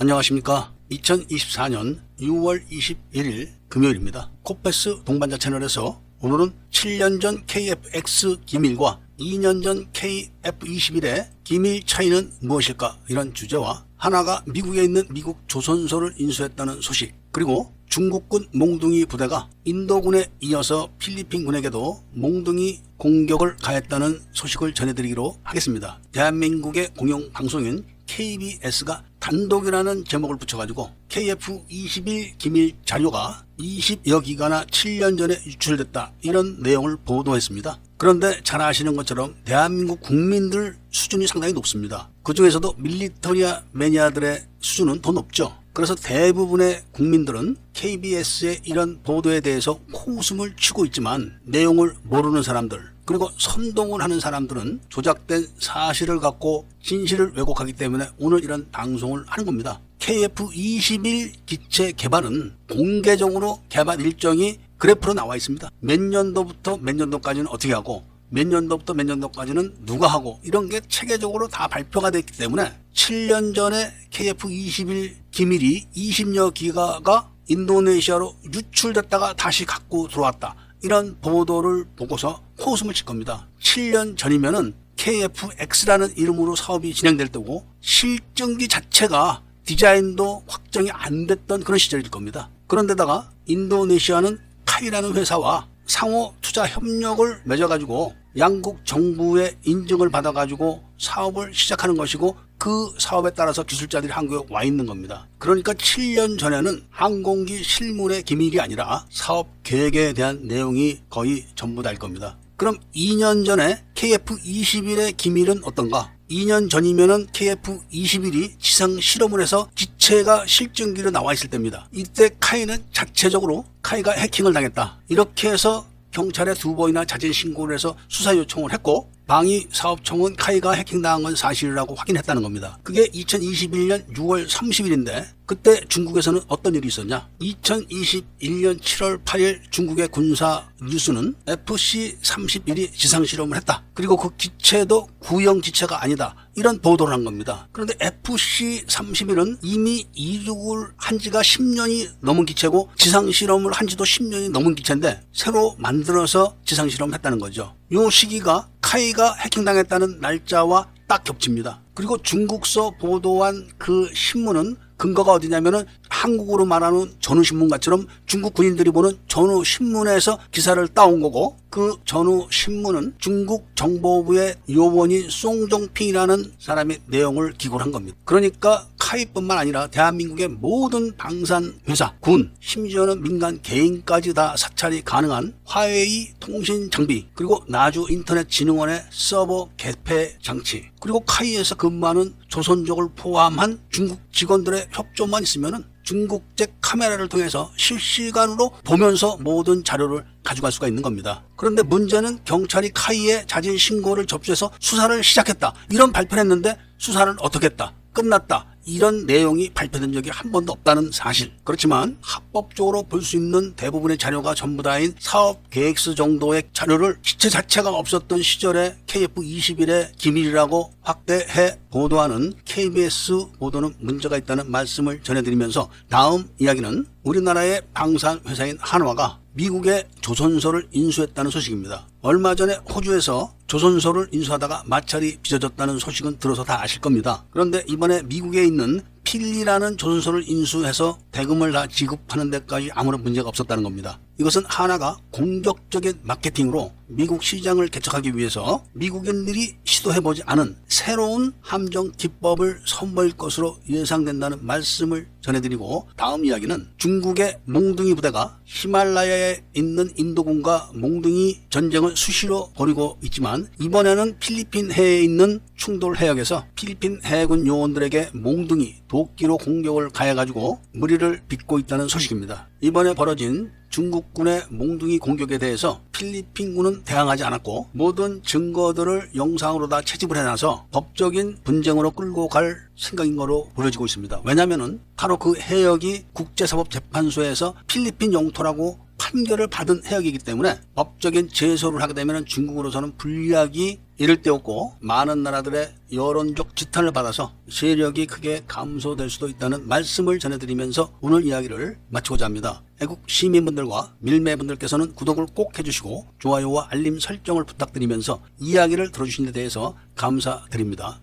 안녕하십니까. 2024년 6월 21일 금요일입니다. 코패스 동반자 채널에서 오늘은 7년 전 KF-X 기밀과 2년 전 KF-21의 기밀 차이는 무엇일까, 이런 주제와 하나가 미국에 있는 미국 조선소를 인수했다는 소식, 그리고 중국군 몽둥이 부대가 인도군에 이어서 필리핀군에게도 몽둥이 공격을 가했다는 소식을 전해드리기로 하겠습니다. 대한민국의 공영방송인 KBS가 단독이라는 제목을 붙여가지고 KF-21 기밀 자료가 20여 기가나 7년 전에 유출됐다, 이런 내용을 보도했습니다. 그런데 잘 아시는 것처럼 대한민국 국민들 수준이 상당히 높습니다. 그 중에서도 밀리터리아 매니아들의 수준은 더 높죠. 그래서 대부분의 국민들은 KBS의 이런 보도에 대해서 코웃음을 치고 있지만, 내용을 모르는 사람들, 그리고 선동을 하는 사람들은 조작된 사실을 갖고 진실을 왜곡하기 때문에 오늘 이런 방송을 하는 겁니다. KF-21 기체 개발은 공개적으로 개발 일정이 그래프로 나와 있습니다. 몇 년도부터 몇 년도까지는 어떻게 하고, 몇 년도부터 몇 년도까지는 누가 하고, 이런 게 체계적으로 다 발표가 됐기 때문에 7년 전에 KF-21 기밀이 20여 기가가 인도네시아로 유출됐다가 다시 갖고 들어왔다, 이런 보도를 보고서 코웃음을 칠 겁니다. 7년 전이면은 KF-X라는 이름으로 사업이 진행될 때고, 실증기 자체가 디자인도 확정이 안 됐던 그런 시절일 겁니다. 그런데다가 인도네시아는 카이라는 회사와 상호 투자 협력을 맺어가지고 양국 정부의 인증을 받아가지고 사업을 시작하는 것이고, 그 사업에 따라서 기술자들이 한국에 와 있는 겁니다. 그러니까 7년 전에는 항공기 실물의 기밀이 아니라 사업 계획에 대한 내용이 거의 전부 다일 겁니다. 그럼 2년 전에 KF-21의 기밀은 어떤가? 2년 전이면은 KF-21이 지상 실험을 해서 기체가 실증기로 나와 있을 때입니다. 이때 카이는 자체적으로 카이가 해킹을 당했다, 이렇게 해서 경찰에 2번이나 자진 신고를 해서 수사 요청을 했고, 방위사업청은 카이가 해킹당한 건 사실이라고 확인했다는 겁니다. 그게 2021년 6월 30일인데 그때 중국에서는 어떤 일이 있었냐? 2021년 7월 8일 중국의 군사 뉴스는 FC-31이 지상실험을 했다, 그리고 그 기체도 구형 기체가 아니다, 이런 보도를 한 겁니다. 그런데 FC-31은 이미 이륙을 한 지가 10년이 넘은 기체고 지상실험을 한 지도 10년이 넘은 기체인데 새로 만들어서 지상실험을 했다는 거죠. 이 시기가 카이가 해킹당했다는 날짜와 딱 겹칩니다. 그리고 중국서 보도한 그 신문은 근거가 어디냐면은 한국으로 말하는 전후신문가처럼 중국 군인들이 보는 전후신문에서 기사를 따온 거고, 그 전후신문은 중국 정보부의 요원인 송정핑이라는 사람이 내용을 기고를 한 겁니다. 그러니까 카이뿐만 아니라 대한민국의 모든 방산회사, 군, 심지어는 민간 개인까지 다 사찰이 가능한 화웨이 통신 장비, 그리고 나주 인터넷진흥원의 서버 개폐 장치, 그리고 카이에서 근무하는 조선족을 포함한 중국 직원들의 협조만 있으면은 중국제 카메라를 통해서 실시간으로 보면서 모든 자료를 가져갈 수가 있는 겁니다. 그런데 문제는 경찰이 카이의 자진 신고를 접수해서 수사를 시작했다, 이런 발표를 했는데 수사를 어떻게 했다, 끝났다, 이런 내용이 발표된 적이 한 번도 없다는 사실. 그렇지만 합법적으로 볼 수 있는 대부분의 자료가 전부 다인 사업 계획서 정도의 자료를 기체 자체가 없었던 시절에 KF-21의 기밀이라고 확대해 보도하는 KBS 보도는 문제가 있다는 말씀을 전해드리면서, 다음 이야기는 우리나라의 방산회사인 한화가 미국의 조선소를 인수했다는 소식입니다. 얼마 전에 호주에서 조선소를 인수하다가 마찰이 빚어졌다는 소식은 들어서 다 아실 겁니다. 그런데 이번에 미국에 있는 필리라는 조선소를 인수해서 대금을 다 지급하는 데까지 아무런 문제가 없었다는 겁니다. 이것은 하나가 공격적인 마케팅으로 미국 시장을 개척하기 위해서 미국인들이 시도해보지 않은 새로운 함정 기법을 선보일 것으로 예상된다는 말씀을 전해드리고, 다음 이야기는 중국의 몽둥이 부대가 히말라야에 있는 인도군과 몽둥이 전쟁을 수시로 벌이고 있지만, 이번에는 필리핀 해에 있는 충돌 해역에서 필리핀 해군 요원들에게 몽둥이, 도끼로 공격을 가해가지고 무리를 빚고 있다는 소식입니다. 이번에 벌어진 중국군의 몽둥이 공격에 대해서 필리핀군은 대항하지 않았고, 모든 증거들을 영상으로 다 채집을 해놔서 법적인 분쟁으로 끌고 갈 생각인 거로 보여지고 있습니다. 왜냐하면 바로 그 해역이 국제사법재판소에서 필리핀 영토라고 판결을 받은 해역이기 때문에 법적인 제소를 하게 되면 중국으로서는 불리하기 이를 데 없고 많은 나라들의 여론적 지탄을 받아서 세력이 크게 감소될 수도 있다는 말씀을 전해드리면서 오늘 이야기를 마치고자 합니다. 애국 시민분들과 밀매분들께서는 구독을 꼭 해주시고 좋아요와 알림 설정을 부탁드리면서 이야기를 들어주신 데 대해서 감사드립니다.